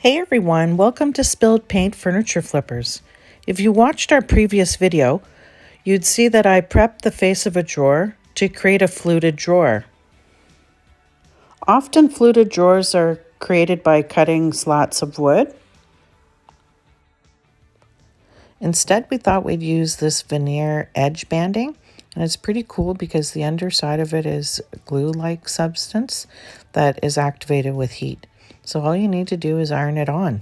Hey everyone, welcome to Spilled Paint Furniture Flippers. If you watched our previous video, you'd see that I prepped the face of a drawer to create a fluted drawer. Often fluted drawers are created by cutting slats of wood. Instead, we thought we'd use this veneer edge banding, and it's pretty cool because the underside of it is glue-like substance that is activated with heat. So all you need to do is iron it on.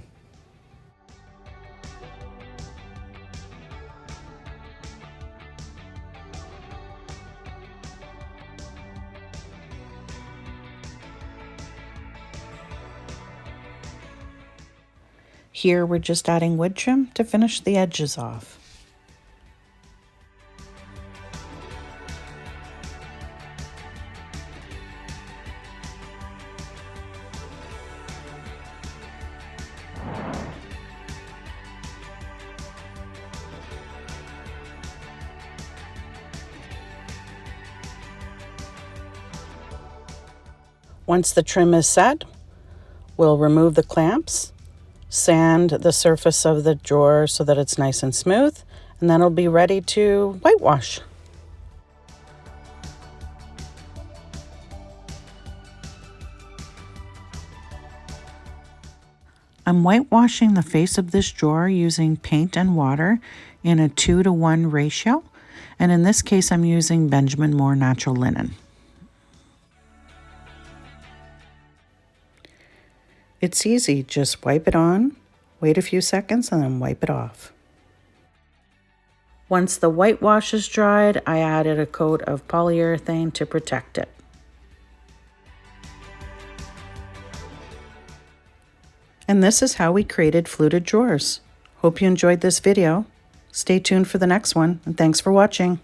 Here we're just adding wood trim to finish the edges off. Once the trim is set, we'll remove the clamps, sand the surface of the drawer so that it's nice and smooth, and then it'll be ready to whitewash. I'm whitewashing the face of this drawer using paint and water in a 2-to-1 ratio, and in this case I'm using Benjamin Moore natural linen. It's easy, just wipe it on, wait a few seconds, and then wipe it off. Once the whitewash is dried, I added a coat of polyurethane to protect it. And this is how we created fluted drawers. Hope you enjoyed this video. Stay tuned for the next one, and thanks for watching.